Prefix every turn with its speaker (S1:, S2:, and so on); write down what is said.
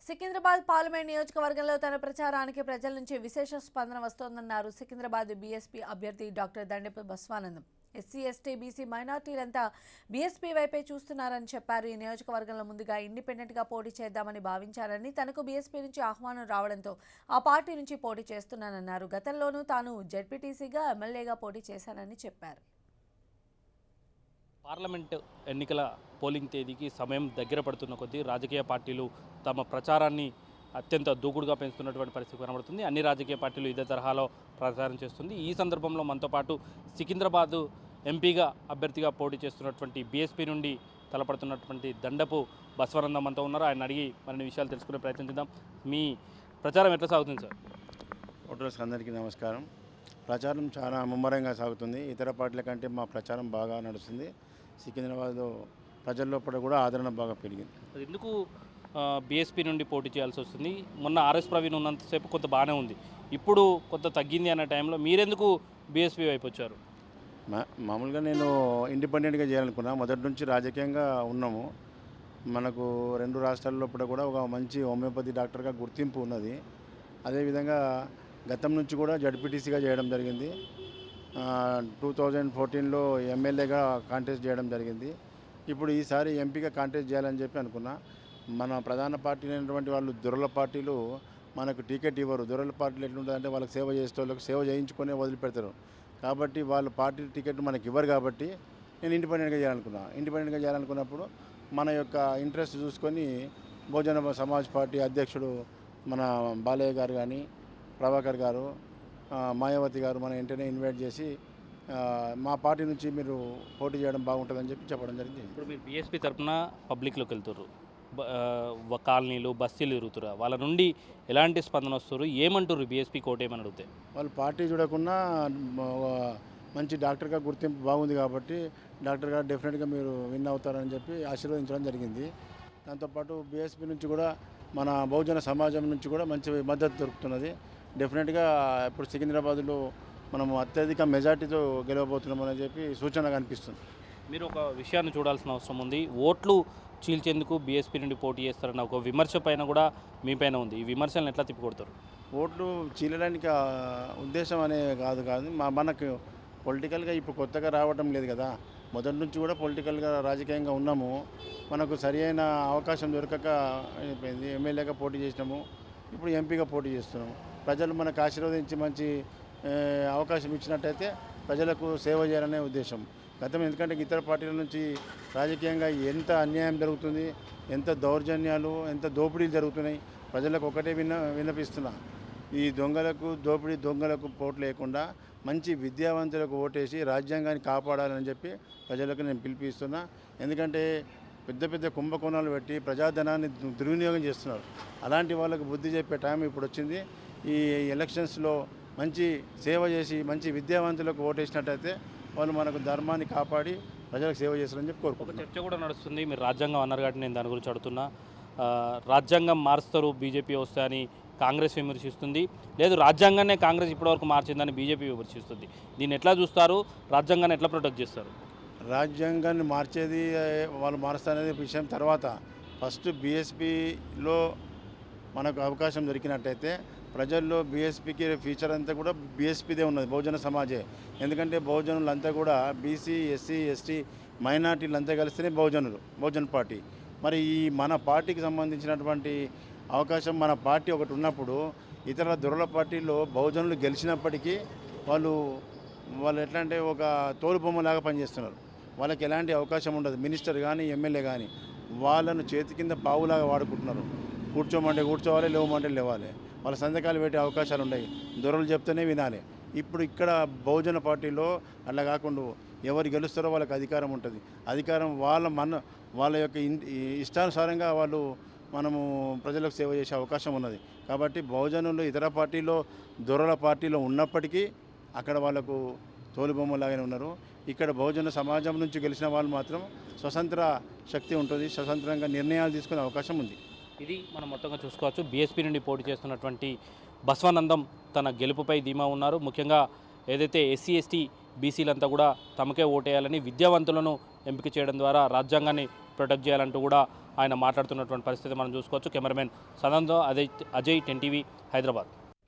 S1: Secunderabad parliament నియోజకవర్గంలో తన ప్రచారానికి ప్రజల నుంచి విశేష స్పందన వస్తోందన్నారు సికింద్రాబాద్ బీఎస్పీ అభ్యర్థి doctor Dandepu Baswanandam. SC, ST, BC మైనార్టీలంతా బీఎస్పీ వైపే చూస్తున్నారని చెప్పారు. ఈ నియోజకవర్గంలో ముందుగా ఇండిపెండెంట్గా పోటీ చేద్దామని భావించారని, తనకు బీఎస్పీ నుంచి ఆహ్వానం రావడంతో ఆ పార్టీ నుంచి పోటీ చేస్తున్నానన్నారు. గతంలోనూ తాను జెడ్పీటీసీగా, ఎమ్మెల్యేగా పోటీ చేశానని చెప్పారు.
S2: పార్లమెంట్ ఎన్నికల పోలింగ్ తేదీకి సమయం దగ్గర పడుతున్న కొద్దీ రాజకీయ పార్టీలు తమ ప్రచారాన్ని అత్యంత దూకుడుగా పెంచుతున్నటువంటి పరిస్థితి కనబడుతుంది. అన్ని రాజకీయ పార్టీలు ఇదే తరహాలో ప్రచారం చేస్తుంది. ఈ సందర్భంలో మనతో పాటు సికింద్రాబాద్ ఎంపీగా అభ్యర్థిగా పోటీ చేస్తున్నటువంటి బీఎస్పీ నుండి తలపడుతున్నటువంటి దండపు బస్వానందం మనతో ఉన్నారు. ఆయన అడిగి మరిన్ని విషయాలు తెలుసుకునే ప్రయత్నం చేద్దాం. మీ ప్రచారం ఎట్లా సాగుతుంది సార్?
S3: ఓటర్స్ అందరికీ నమస్కారం. ప్రచారం చాలా ముమ్మరంగా సాగుతుంది. ఇతర పార్టీల కంటే మా ప్రచారం బాగా నడుస్తుంది. సికింద్రాబాద్ ప్రజల్లో కూడా ఆదరణ బాగా పెరిగింది.
S2: ఎందుకు బీఎస్పీ నుండి పోటీ చేయాల్సి వస్తుంది? మొన్న ఆర్ఎస్ ప్రవీణ్ ఉన్నంతసేపు కొంత బాగానే ఉంది, ఇప్పుడు కొంత తగ్గింది అనే టైంలో మీరెందుకు బీఎస్పీ వైపు వచ్చారు?
S3: మామూలుగా నేను ఇండిపెండెంట్గా చేయాలనుకున్నా. మొదటి నుంచి రాజకీయంగా ఉన్నాము. మనకు 2 రాష్ట్రాల్లో కూడా ఒక మంచి హోమియోపతి డాక్టర్గా గుర్తింపు ఉన్నది. అదేవిధంగా గతం నుంచి కూడా జడ్పీటీసీగా చేయడం జరిగింది. 2014లో ఎమ్మెల్యేగా కాంటెస్ట్ చేయడం జరిగింది. ఇప్పుడు ఈసారి ఎంపీగా కాంటెస్ట్ చేయాలని చెప్పి అనుకున్నా. మన ప్రధాన పార్టీ అయినటువంటి వాళ్ళు దొరల పార్టీలు మనకు టికెట్ ఇవ్వరు. దొరల పార్టీలు ఎట్లుంటుందంటే వాళ్ళకి సేవ చేసే వాళ్ళకి సేవ చేయించుకొని వదిలిపెడతారు. కాబట్టి వాళ్ళ పార్టీ టికెట్ మనకి ఇవ్వరు. కాబట్టి నేను ఇండిపెండెంట్గా చేయాలనుకున్నా. ఇండిపెండెంట్గా చేయాలనుకున్నప్పుడు మన యొక్క ఇంట్రెస్ట్ చూసుకొని బహుజన సమాజ్ పార్టీ అధ్యక్షుడు మన బాలయ్య గారు కానీ, ప్రభాకర్ గారు, మాయావతి గారు మన వెంటనే ఇన్వైట్ చేసి మా పార్టీ నుంచి మీరు పోటీ చేయడం బాగుంటుందని చెప్పడం జరిగింది.
S2: ఇప్పుడు మీరు బీఎస్పీ తరఫున పబ్లిక్లోకి వెళ్తారు, కాలనీలు బస్తీలు తిరుగుతురా, వాళ్ళ నుండి ఎలాంటి స్పందన వస్తారు? ఏమంటారు బీఎస్పీ కోటేమని అడిగితే?
S3: వాళ్ళు పార్టీ చూడకుండా మంచి డాక్టర్గా గుర్తింపు బాగుంది కాబట్టి డాక్టర్ గారు డెఫినెట్గా మీరు విన్ అవుతారని చెప్పి ఆశీర్వదించడం జరిగింది. దాంతోపాటు బీఎస్పీ నుంచి కూడా మన బహుజన సమాజం నుంచి కూడా మంచి మద్దతు దొరుకుతున్నది. డెఫినెట్గా ఇప్పుడు సికింద్రాబాద్లో మనము అత్యధిక మెజార్టీతో గెలవబోతున్నామని చెప్పి సూచన కనిపిస్తుంది.
S2: మీరు ఒక విషయాన్ని చూడాల్సిన అవసరం ఉంది. ఓట్లు చీల్చేందుకు బీఎస్పీ నుండి పోటీ చేస్తారన్న ఒక విమర్శ పైన కూడా మీ పైన ఉంది. ఈ విమర్శలను ఎట్లా తిప్పికొడతారు?
S3: ఓట్లు చీలడానికి ఉద్దేశం అనే కాదు మనకు పొలిటికల్గా ఇప్పుడు కొత్తగా రావడం లేదు కదా. మొదటి నుంచి కూడా పొలిటికల్గా రాజకీయంగా ఉన్నాము. మనకు సరి అయిన అవకాశం దొరకక అయిపోయింది. ఎమ్మెల్యేగా పోటీ చేసినాము, ఇప్పుడు ఎంపీగా పోటీ చేస్తున్నాము. ప్రజలు మనకు ఆశీర్వదించి మంచి అవకాశం ఇచ్చినట్టయితే ప్రజలకు సేవ చేయాలనే ఉద్దేశం. ఎందుకంటే ఇతర పార్టీల నుంచి రాజకీయంగా ఎంత అన్యాయం జరుగుతుంది, ఎంత దౌర్జన్యాలు, ఎంత దోపిడీలు జరుగుతున్నాయి. ప్రజలకు ఒకటే విన్నపిస్తున్నా, ఈ దొంగలకు పోటు లేకుండా మంచి విద్యావంతులకు ఓటేసి రాజ్యాంగాన్ని కాపాడాలని చెప్పి ప్రజలకు నేను పిలిపిస్తున్నా. ఎందుకంటే పెద్ద కుంభకోణాలు పెట్టి ప్రజాధనాన్ని దుర్వినియోగం చేస్తున్నారు. అలాంటి వాళ్ళకు బుద్ధి చెప్పే టైం ఇప్పుడు వచ్చింది. ఈ ఎలక్షన్స్లో మంచి సేవ చేసి మంచి విద్యావంతులకు ఓటేసినట్టయితే వాళ్ళు మనకు ధర్మాన్ని కాపాడి ప్రజలకు సేవ చేస్తారని చెప్పి కోరుకుంటున్నాను.
S2: చర్చ కూడా నడుస్తుంది. మీరు రాజ్యాంగం అన్నారు కాబట్టి నేను దాని గురించి అడుగుతున్నా. రాజ్యాంగం మారుస్తారు బీజేపీ వస్తే అని కాంగ్రెస్ విమర్శిస్తుంది. లేదు, రాజ్యాంగాన్నే కాంగ్రెస్ ఇప్పటివరకు మార్చిందని బీజేపీ విమర్శిస్తుంది. దీన్ని ఎట్లా చూస్తారు? రాజ్యాంగాన్ని ఎట్లా ప్రొటెక్ట్ చేస్తారు?
S3: రాజ్యాంగాన్ని మార్చేది వాళ్ళు మారుస్తారనేది విషయం తర్వాత. ఫస్ట్ బీఎస్పీలో మనకు అవకాశం దొరికినట్టయితే ప్రజల్లో బీఎస్పీకి ఫ్యూచర్ అంతా కూడా బీఎస్పీదే ఉన్నది, బహుజన సమాజే. ఎందుకంటే బహుజనులంతా కూడా బీసీ, ఎస్సీ, ఎస్టీ, మైనార్టీలు అంతా కలిస్తేనే బహుజన పార్టీ. మరి ఈ మన పార్టీకి సంబంధించినటువంటి అవకాశం మన పార్టీ ఒకటి ఉన్నప్పుడు ఇతర దొరల పార్టీల్లో బహుజనులు గెలిచినప్పటికీ వాళ్ళు ఎట్లా అంటే ఒక తోలుబొమ్మలాగా పనిచేస్తున్నారు. వాళ్ళకి ఎలాంటి అవకాశం ఉండదు. మినిస్టర్ కానీ, ఎమ్మెల్యే కానీ వాళ్ళను చేతి కింద పావులాగా వాడుకుంటున్నారు. కూర్చోమంటే కూర్చోవాలి, లేవమంటే లేవాలి. వాళ్ళ సంతకాలు పెట్టే అవకాశాలు ఉన్నాయి. దొరలు చెప్తేనే వినాలి. ఇప్పుడు ఇక్కడ బహుజన పార్టీలో అట్లా కాకుండా ఎవరు గెలుస్తారో వాళ్ళకి అధికారం ఉంటుంది. అధికారం వాళ్ళ యొక్క ఇష్టానుసారంగా మనము ప్రజలకు సేవ చేసే అవకాశం ఉన్నది. కాబట్టి బహుజనులు ఇతర పార్టీలో దొరల పార్టీలో ఉన్నప్పటికీ అక్కడ వాళ్ళకు తోలుబొమ్మలాగానే ఉన్నారు. ఇక్కడ బహుజన సమాజం నుంచి గెలిచిన వాళ్ళు మాత్రం స్వతంత్ర శక్తి ఉంటుంది, స్వతంత్రంగా నిర్ణయాలు తీసుకునే అవకాశం ఉంది.
S2: ఇది మనం మొత్తంగా చూసుకోవచ్చు. బీఎస్పీ నుండి పోటీ చేస్తున్నటువంటి బస్వానందం తన గెలుపుపై ధీమా ఉన్నారు. ముఖ్యంగా ఏదైతే ఎస్సీ, ఎస్టీ, బీసీలంతా కూడా తమకే ఓటేయాలని, విద్యావంతులను ఎంపిక చేయడం ద్వారా రాజ్యాంగాన్ని ప్రొటెక్ట్ చేయాలంటూ కూడా ఆయన మాట్లాడుతున్నటువంటి పరిస్థితి మనం చూసుకోవచ్చు. కెమెరామెన్ సనంతో అజయ్ 10 టీవీ హైదరాబాద్.